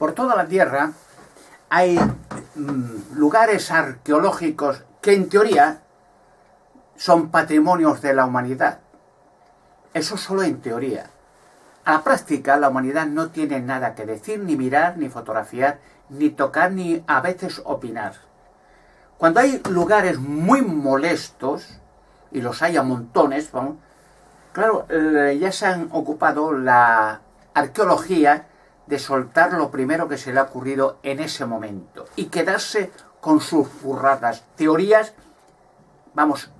Por toda la Tierra hay lugares arqueológicos que en teoría son patrimonios de la humanidad. Eso solo en teoría. A la práctica, la humanidad no tiene nada que decir, ni mirar, ni fotografiar, ni tocar, ni a veces opinar. Cuando hay lugares muy molestos, y los hay a montones, vamos, claro, ya se han ocupado la arqueología de soltar lo primero que se le ha ocurrido en ese momento y quedarse con sus burradas, teorías, vamos,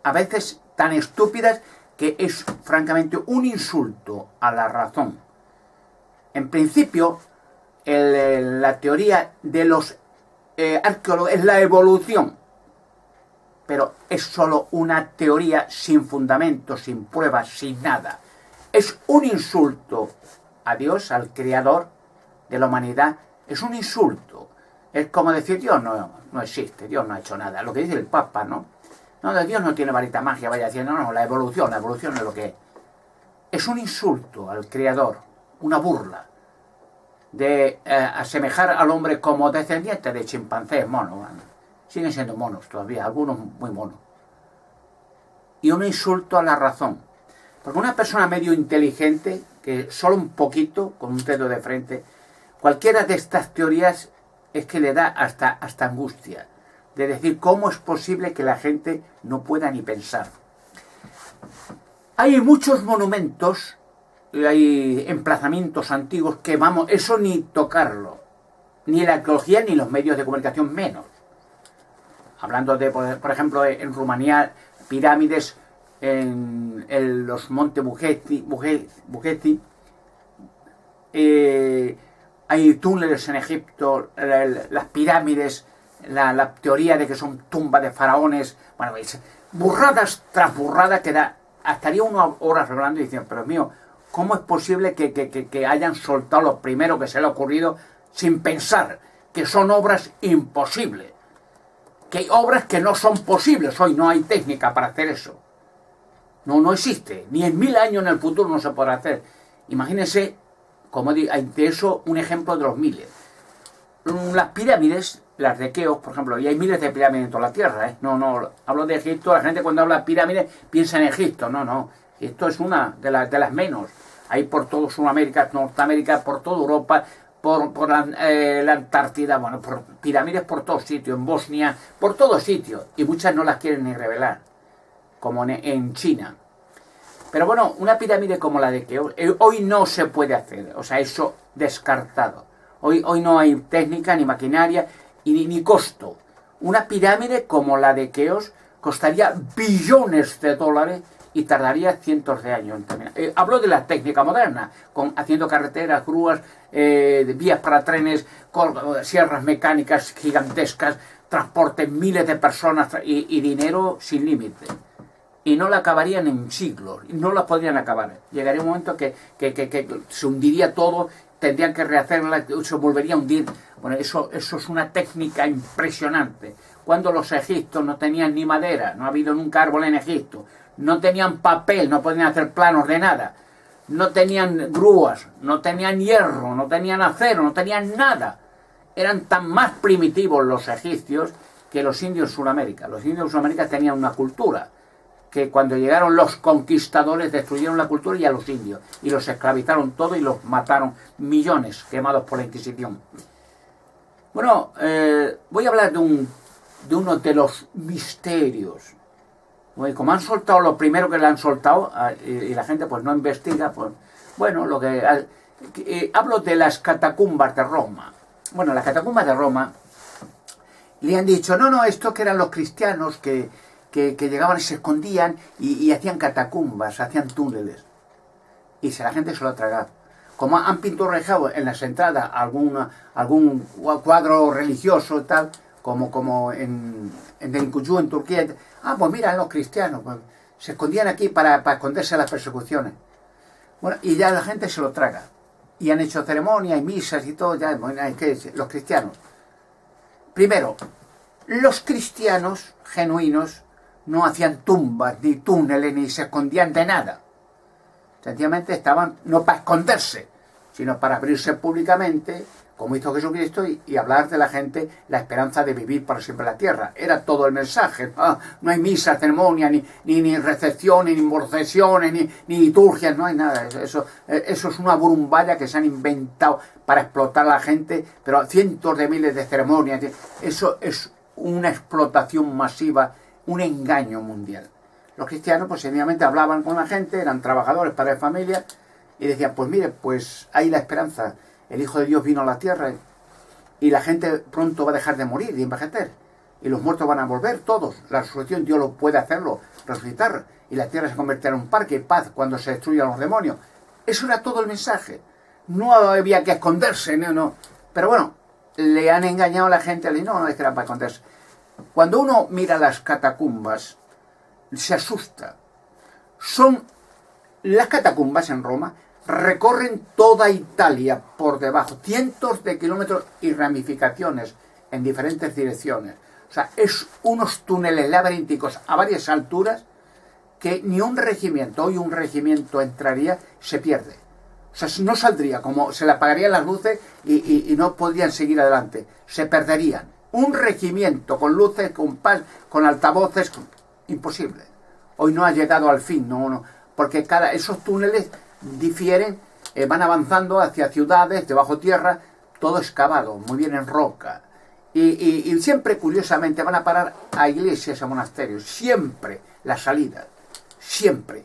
a veces tan estúpidas que es francamente un insulto a la razón. En principio, la teoría de los arqueólogos es la evolución, pero es solo una teoría sin fundamento, sin pruebas, sin nada. Es un insulto a Dios, al creador de la humanidad, es un insulto. Es como decir, Dios no existe, Dios no ha hecho nada. Lo que dice el Papa, ¿no? No, Dios no tiene varita magia, vaya diciendo, no, la evolución es lo que es. Es un insulto al creador, una burla, de asemejar al hombre como descendiente de chimpancés, monos. Siguen siendo monos todavía, algunos muy monos. Y un insulto a la razón. Porque una persona medio inteligente, que solo un poquito, con un dedo de frente, cualquiera de estas teorías es que le da hasta angustia. De decir, ¿cómo es posible que la gente no pueda ni pensar? Hay muchos monumentos, hay emplazamientos antiguos que, vamos, eso ni tocarlo. Ni la arqueología ni los medios de comunicación menos. Hablando de, por ejemplo, en Rumanía, pirámides en los montes Bugeti, hay túneles en Egipto, las pirámides, la teoría de que son tumbas de faraones, bueno, burradas tras burradas que estaría unas horas hablando y diciendo, pero mío, ¿cómo es posible que hayan soltado lo primero que se le ha ocurrido sin pensar que son obras imposibles? Que hay obras que no son posibles, hoy no hay técnica para hacer eso. No existe, ni en 1000 años en el futuro no se podrá hacer. Imagínense, como digo, de eso un ejemplo de los miles. Las pirámides, las de Keops, por ejemplo, y hay miles de pirámides en toda la Tierra, No, hablo de Egipto, la gente cuando habla de pirámides piensa en Egipto, no. Esto es una de las menos. Hay por todo Sudamérica, Norteamérica, por toda Europa, por la Antártida, bueno, por pirámides por todos sitios, en Bosnia, por todos sitios, y muchas no las quieren ni revelar, como en China. Pero bueno, una pirámide como la de Keops, hoy no se puede hacer, o sea, eso descartado. Hoy no hay técnica, ni maquinaria, ni costo. Una pirámide como la de Keops costaría billones de dólares y tardaría cientos de años en terminar. Hablo de la técnica moderna, haciendo carreteras, grúas, vías para trenes, sierras mecánicas gigantescas, transporte miles de personas y dinero sin límite. Y no la acabarían en siglos, no la podrían acabar. Llegaría un momento que se hundiría todo, tendrían que rehacerla, se volvería a hundir. Bueno, eso es una técnica impresionante. Cuando los egipcios no tenían ni madera, no ha habido nunca árbol en Egipto, no tenían papel, no podían hacer planos de nada, no tenían grúas, no tenían hierro, no tenían acero, no tenían nada. Eran tan más primitivos los egipcios que los indios de Sudamérica. Los indios de Sudamérica tenían una cultura que cuando llegaron los conquistadores destruyeron la cultura y a los indios y los esclavizaron todo y los mataron, millones quemados por la Inquisición. Bueno, voy a hablar de uno de los misterios. Como han soltado lo primero que le han soltado y la gente pues no investiga, pues bueno, hablo de las catacumbas de Roma. Bueno, las catacumbas de Roma le han dicho, no, esto que eran los cristianos que llegaban y se escondían y hacían catacumbas, hacían túneles. Y la gente se lo ha tragado. Como han pintorrejado en las entradas algún cuadro religioso y tal, como en Delincuyú, en Turquía. Pues mira, los cristianos pues, se escondían aquí para esconderse de las persecuciones. Bueno, y ya la gente se lo traga. Y han hecho ceremonias y misas y todo, ya, los cristianos. Primero, los cristianos genuinos no hacían tumbas, ni túneles, ni se escondían de nada. Sencillamente estaban, no para esconderse, sino para abrirse públicamente, como hizo Jesucristo, y hablar de la gente la esperanza de vivir para siempre en la tierra. Era todo el mensaje. No hay misa, ceremonia, ni recepciones, ni procesiones, ni liturgias, no hay nada. Eso es una burumballa que se han inventado para explotar a la gente, pero cientos de miles de ceremonias. Eso es una explotación masiva, un engaño mundial. Los cristianos, pues sencillamente hablaban con la gente, eran trabajadores, padres de familia, y decían, pues mire, pues hay la esperanza. El Hijo de Dios vino a la tierra y la gente pronto va a dejar de morir y envejecer. Y los muertos van a volver todos. La resurrección Dios lo puede hacerlo, resucitar. Y la tierra se convertirá en un parque de paz cuando se destruyan los demonios. Eso era todo el mensaje. No había que esconderse, no. Pero bueno, le han engañado a la gente. No, es que era para esconderse. Cuando uno mira las catacumbas, se asusta. Son las catacumbas en Roma. Recorren toda Italia por debajo, cientos de kilómetros y ramificaciones en diferentes direcciones. O sea, es unos túneles laberínticos a varias alturas que ni un regimiento, hoy un regimiento entraría, se pierde. O sea, no saldría, como se le apagarían las luces y no podrían seguir adelante. Se perderían. Un regimiento con luces, con paz, con altavoces, imposible. Hoy no ha llegado al fin, no, porque esos túneles difieren, van avanzando hacia ciudades, debajo tierra, todo excavado, muy bien en roca. Y siempre, curiosamente, van a parar a iglesias, a monasterios. Siempre la salida. Siempre.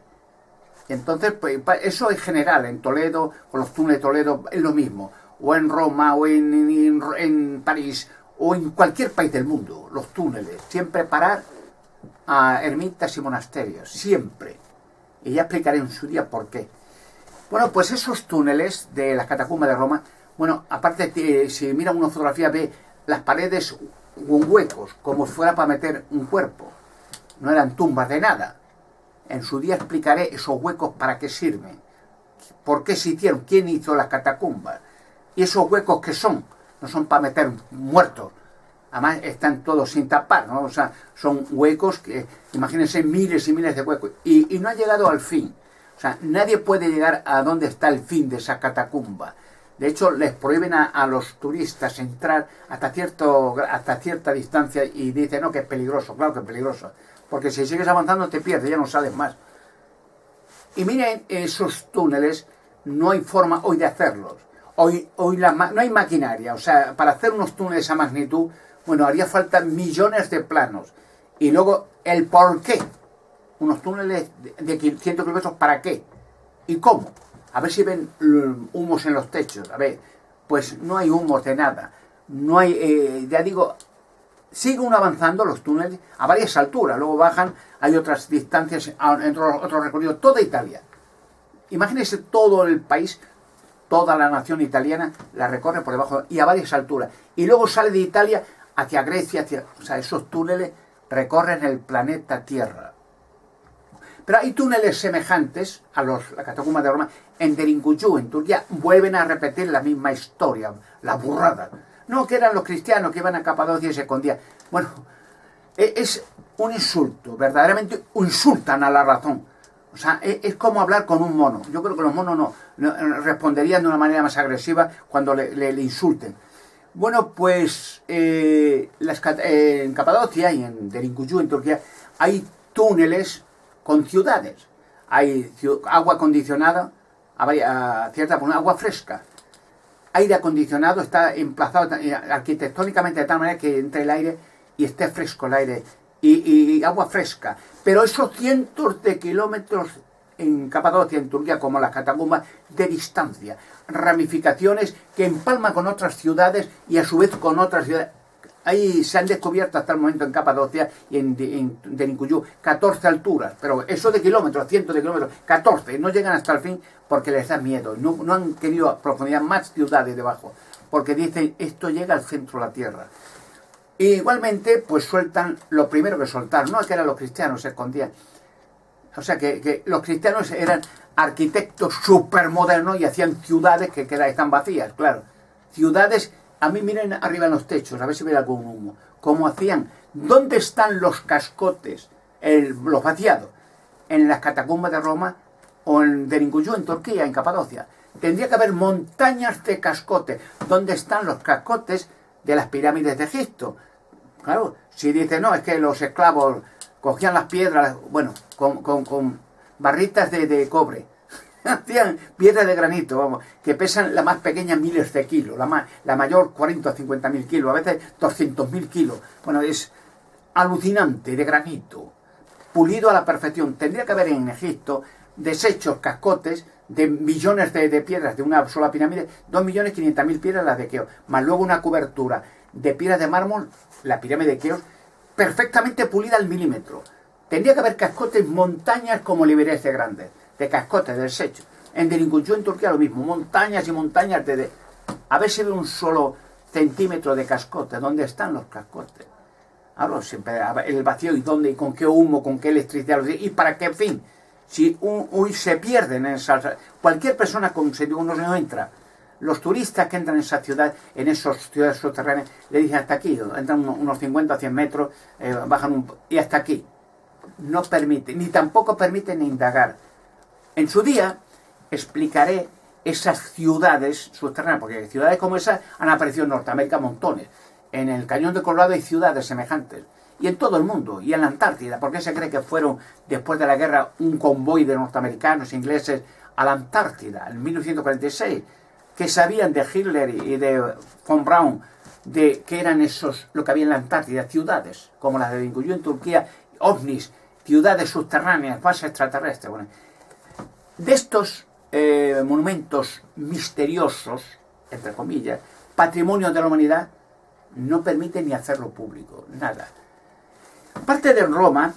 Entonces, pues, eso es general. En Toledo, con los túneles de Toledo, es lo mismo. O en Roma, o en París, o en cualquier país del mundo. Los túneles. Siempre parar a ermitas y monasterios. Siempre. Y ya explicaré en su día por qué. Bueno, pues esos túneles de las catacumbas de Roma, bueno, aparte, si mira una fotografía, ve las paredes con huecos, como si fuera para meter un cuerpo. No eran tumbas de nada. En su día explicaré esos huecos para qué sirven, por qué se hicieron, quién hizo las catacumbas. Y esos huecos que son, no son para meter muertos. Además, están todos sin tapar, ¿no? O sea, son huecos que, imagínense, miles y miles de huecos. Y no han llegado al fin. O sea, nadie puede llegar a dónde está el fin de esa catacumba. De hecho, les prohíben a los turistas entrar hasta cierta distancia y dicen, no, que es peligroso. Claro que es peligroso. Porque si sigues avanzando te pierdes, ya no sales más. Y miren, esos túneles, no hay forma hoy de hacerlos. Hoy no hay maquinaria. O sea, para hacer unos túneles de esa magnitud, bueno, haría falta millones de planos. Y luego, el por qué. Unos túneles de 100 kilómetros, ¿para qué? ¿Y cómo? A ver si ven humos en los techos. A ver, pues no hay humos de nada. No hay, ya digo, sigue uno avanzando los túneles a varias alturas. Luego bajan, hay otras distancias, otro recorrido, toda Italia. Imagínense todo el país, toda la nación italiana la recorre por debajo y a varias alturas. Y luego sale de Italia hacia Grecia, o sea, esos túneles recorren el planeta Tierra. Pero hay túneles semejantes a la catacumba de Roma en Derinkuyu, en Turquía, vuelven a repetir la misma historia, la burrada. No, que eran los cristianos que iban a Capadocia y se escondían. Bueno, es un insulto, verdaderamente insultan a la razón. O sea, es como hablar con un mono. Yo creo que los monos no responderían de una manera más agresiva cuando le insulten. Bueno, pues en Capadocia y en Derinkuyu, en Turquía, hay túneles con ciudades. Hay agua acondicionada, agua fresca. Aire acondicionado, está emplazado arquitectónicamente de tal manera que entre el aire y esté fresco el aire. Y agua fresca. Pero esos cientos de kilómetros en Capadocia, en Turquía, como las catacumbas, de distancia. Ramificaciones que empalman con otras ciudades y a su vez con otras ciudades. Ahí se han descubierto hasta el momento en Capadocia y en Derinkuyu 14 alturas, pero eso de kilómetros, cientos de kilómetros, 14, no llegan hasta el fin porque les da miedo, no han querido profundizar más ciudades debajo, porque dicen, esto llega al centro de la tierra. Y igualmente, pues sueltan lo primero que soltaron, no es que eran los cristianos, se escondían. O sea, que los cristianos eran arquitectos supermodernos y hacían ciudades que están vacías, claro. Ciudades. A mí miren arriba en los techos, a ver si ven algún humo. ¿Cómo hacían? ¿Dónde están los cascotes, los vaciados? En las catacumbas de Roma o en Derinkuyu, en Turquía, en Capadocia. Tendría que haber montañas de cascotes. ¿Dónde están los cascotes de las pirámides de Egipto? Claro, si dice, no, es que los esclavos cogían las piedras, bueno, con barritas de cobre, hacían piedras de granito, vamos, que pesan la más pequeña miles de kilos, la mayor 40 o 50.000 kilos, a veces 200.000 kilos. Bueno, es alucinante, de granito, pulido a la perfección. Tendría que haber en Egipto desechos, cascotes de millones de piedras de una sola pirámide, 2.500.000 piedras las de Keops, más luego una cobertura de piedras de mármol, la pirámide de Keops, perfectamente pulida al milímetro. Tendría que haber cascotes, montañas como Liberec de grandes, de cascotes, de desechos. En Derinkuyu, en Turquía, lo mismo, montañas y montañas a ver si ve un solo centímetro de cascote. ¿Dónde están los cascotes? Hablo siempre el vacío, y dónde, y con qué humo, con qué electricidad, y para qué fin. Si se pierden en esa... Cualquier persona con sentido no entra. Los turistas que entran en esa ciudad, en esas ciudades subterráneas, le dicen hasta aquí, entran unos 50 o 100 metros, bajan y hasta aquí. No permite, ni tampoco permiten indagar. En su día explicaré esas ciudades subterráneas, porque ciudades como esas han aparecido en Norteamérica montones. En el Cañón de Colorado hay ciudades semejantes. Y en todo el mundo, y en la Antártida. ¿Por qué se cree que fueron, después de la guerra, un convoy de norteamericanos, ingleses, a la Antártida, en 1946? Que sabían de Hitler y de von Braun, de que eran esos, lo que había en la Antártida, ciudades, como las de Derinkuyu en Turquía, ovnis, ciudades subterráneas, bases extraterrestres. Bueno, de estos monumentos misteriosos, entre comillas, patrimonio de la humanidad, no permiten ni hacerlo público, nada. Aparte de Roma,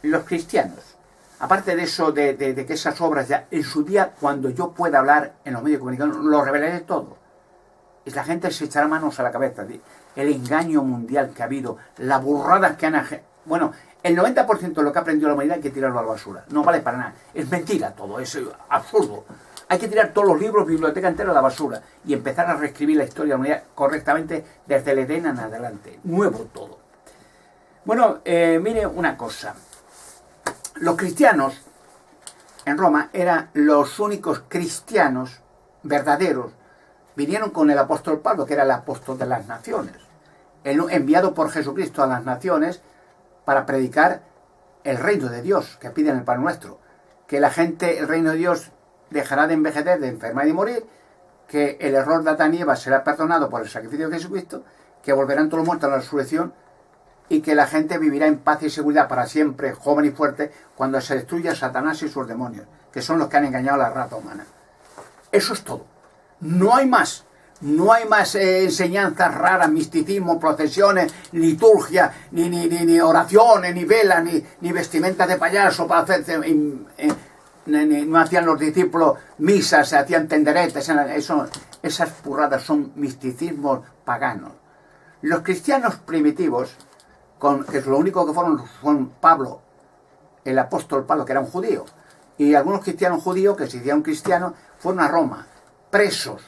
los cristianos, aparte de eso, de que esas obras ya, en su día, cuando yo pueda hablar en los medios de comunicación, lo revelaré todo. Y la gente se echará manos a la cabeza. El engaño mundial que ha habido, las burradas que han... Bueno, el 90% de lo que ha aprendido la humanidad hay que tirarlo a la basura. No vale para nada. Es mentira todo, es absurdo. Hay que tirar todos los libros, biblioteca entera a la basura y empezar a reescribir la historia de la humanidad correctamente desde el Edén en adelante. Nuevo todo. Bueno, mire una cosa. Los cristianos en Roma eran los únicos cristianos verdaderos. Vinieron con el apóstol Pablo, que era el apóstol de las naciones, enviado por Jesucristo a las naciones para predicar el reino de Dios, que piden el pan nuestro. Que la gente, el reino de Dios, dejará de envejecer, de enfermar y morir, que el error de Adán y Eva será perdonado por el sacrificio de Jesucristo, que volverán todos los muertos a la resurrección, y que la gente vivirá en paz y seguridad para siempre, joven y fuerte, cuando se destruya Satanás y sus demonios, que son los que han engañado a la raza humana. Eso es todo. No hay más. No hay más enseñanzas raras, misticismo, procesiones, liturgia, ni oraciones, ni velas, ni vestimentas de payaso para hacerse... no hacían los discípulos misas, se hacían tenderetes. Esas burradas son misticismos paganos. Los cristianos primitivos, que lo único que fueron Pablo, el apóstol Pablo, que era un judío, y algunos cristianos judíos que se hicieron cristianos, fueron a Roma, presos.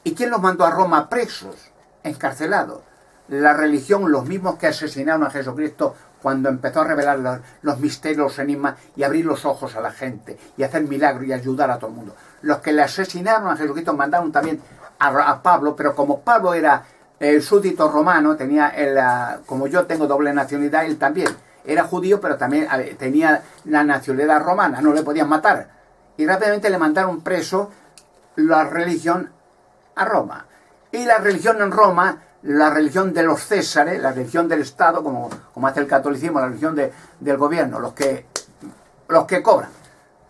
¿Y quién los mandó a Roma presos? Encarcelados. La religión, los mismos que asesinaron a Jesucristo cuando empezó a revelar los misterios, los enigmas y abrir los ojos a la gente y hacer milagros y ayudar a todo el mundo. Los que le asesinaron a Jesucristo mandaron también a Pablo, pero como Pablo era el súbdito romano, tenía como yo tengo doble nacionalidad, él también era judío, pero también tenía la nacionalidad romana, no le podían matar. Y rápidamente le mandaron preso la religión a Roma. Y la religión en Roma, la religión de los césares, la religión del Estado, como hace el catolicismo, la religión del gobierno, los que cobran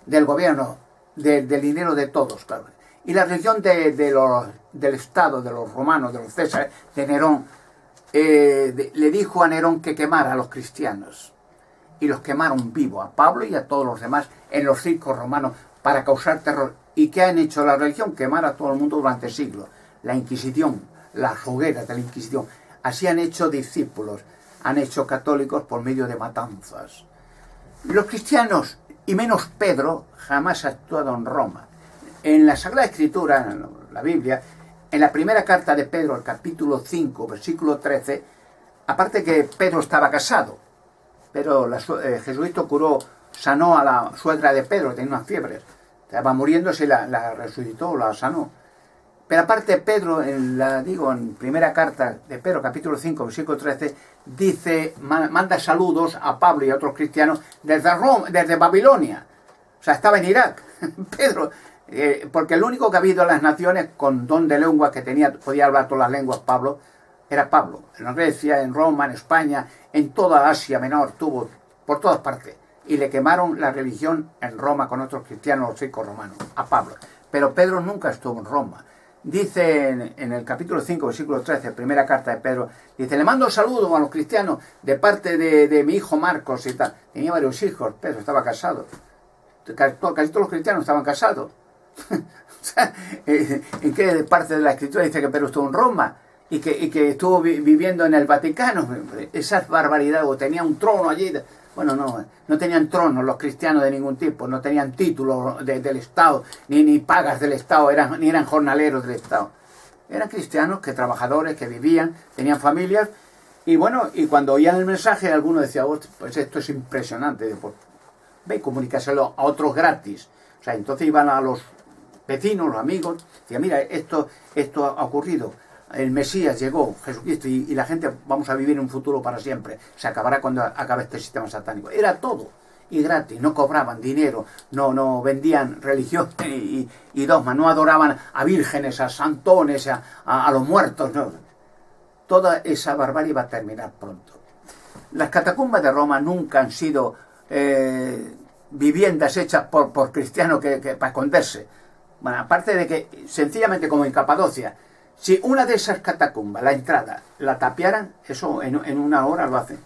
del gobierno, del dinero de todos, claro. Y la religión del Estado, de los romanos, de los césares, de Nerón, le dijo a Nerón que quemara a los cristianos. Y los quemaron vivos, a Pablo y a todos los demás, en los circos romanos, para causar terror. ¿Y qué han hecho la religión? Quemar a todo el mundo durante siglos. La Inquisición, las hogueras de la Inquisición. Así han hecho discípulos, han hecho católicos por medio de matanzas. Los cristianos, y menos Pedro, jamás ha actuado en Roma. En la Sagrada Escritura, en la Biblia, en la primera carta de Pedro, el capítulo 5, versículo 13, aparte que Pedro estaba casado, pero Jesucristo sanó a la suegra de Pedro, que tenía unas fiebres, Estaba muriéndose y la resucitó, la sanó. Pero aparte Pedro, en primera carta de Pedro, capítulo 5, versículo 13, dice, manda saludos a Pablo y a otros cristianos desde Babilonia. O sea, estaba en Irak. Pedro, porque el único que ha habido en las naciones con don de lengua que podía hablar todas las lenguas, Pablo, era Pablo. En Grecia, en Roma, en España, en toda Asia Menor, tuvo por todas partes. Y le quemaron la religión en Roma con otros cristianos, los ricos romanos, a Pablo. Pero Pedro nunca estuvo en Roma. Dice en el capítulo 5, versículo 13, primera carta de Pedro, dice, le mando saludos a los cristianos de parte de mi hijo Marcos y tal. Tenía varios hijos, Pedro estaba casado. Casi todos los cristianos estaban casados. O sea, ¿en qué parte de la escritura dice que Pedro estuvo en Roma? Y que estuvo viviendo en el Vaticano? Esas barbaridades, o tenía un trono allí. Bueno, no tenían tronos los cristianos de ningún tipo, no tenían títulos del Estado, ni pagas del Estado, ni eran jornaleros del Estado. Eran cristianos, trabajadores, que vivían, tenían familias, y bueno, y cuando oían el mensaje, alguno decía, oh, pues esto es impresionante, pues, ve y comunícaselo a otros gratis. O sea, entonces iban a los vecinos, los amigos, decían, mira, esto ha ocurrido. El Mesías llegó, Jesucristo, y la gente vamos a vivir en un futuro para siempre. Se acabará cuando acabe este sistema satánico. Era todo, y gratis, no cobraban dinero, no vendían religión y dogma, no adoraban a vírgenes, a santones, a los muertos. No. Toda esa barbarie va a terminar pronto. Las catacumbas de Roma nunca han sido viviendas hechas por cristianos para esconderse. Bueno, aparte de que, sencillamente como en Capadocia, si una de esas catacumbas, la entrada, la tapiaran, eso en una hora lo hacen.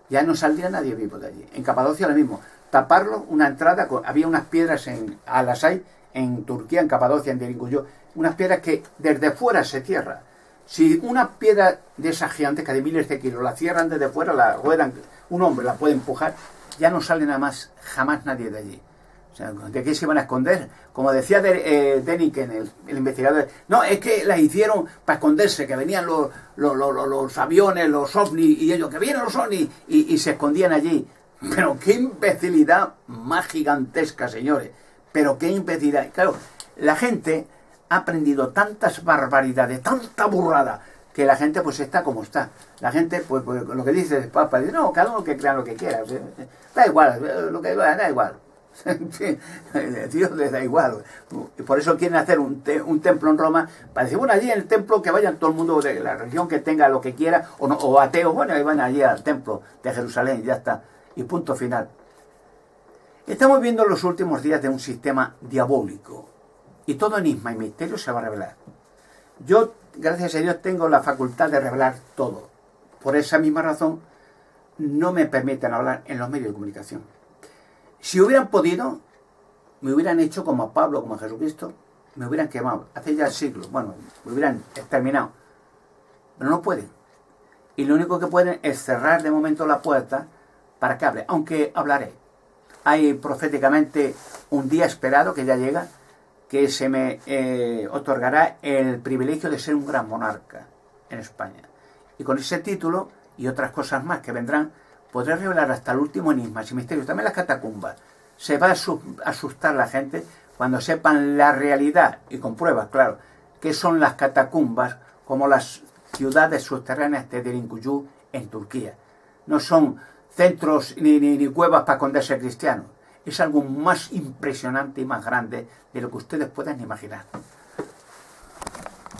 Ya no saldría nadie vivo de allí. En Capadocia lo mismo. Taparlo, una entrada, había unas piedras a las hay en Turquía, en Capadocia, en Derinkuyu, unas piedras que desde fuera se cierran. Si una piedra de esas gigantescas de miles de kilos la cierran desde fuera, la ruedan, un hombre la puede empujar, ya no sale nada más, jamás nadie de allí. O sea, ¿de qué se iban a esconder? Como decía Deniken, el investigador, no, es que las hicieron para esconderse, que venían los aviones, los ovnis, y ellos, que vienen los ovnis, y se escondían allí. Pero qué imbecilidad más gigantesca, señores. Pero qué imbecilidad. Claro, la gente ha aprendido tantas barbaridades, tanta burrada, que la gente pues está como está. La gente, pues lo que dice el Papa, dice, no, cada uno que crea lo que quiera. O sea, da igual, lo que da igual. Dios les da igual. Y por eso quieren hacer un templo en Roma para decir, bueno, allí en el templo que vayan todo el mundo de la religión que tenga lo que quiera, o ateos, bueno, y van allí al templo de Jerusalén y ya está, y punto final. Estamos viendo los últimos días de un sistema diabólico, y todo enigma y misterio se va a revelar. Yo, gracias a Dios, tengo la facultad de revelar todo. Por esa misma razón no me permiten hablar en los medios de comunicación. Si hubieran podido, me hubieran hecho como a Pablo, como a Jesucristo, me hubieran quemado, hace ya siglos, bueno, me hubieran exterminado. Pero no pueden. Y lo único que pueden es cerrar de momento la puerta para que hable, aunque hablaré. Hay proféticamente un día esperado que ya llega, que se me otorgará el privilegio de ser un gran monarca en España. Y con ese título y otras cosas más que vendrán, podré revelar hasta el último enigma y misterio, también las catacumbas. Se va a asustar la gente cuando sepan la realidad, y con pruebas, claro, que son las catacumbas como las ciudades subterráneas de Derinkuyu en Turquía. No son centros ni cuevas para esconderse cristianos. Es algo más impresionante y más grande de lo que ustedes puedan imaginar.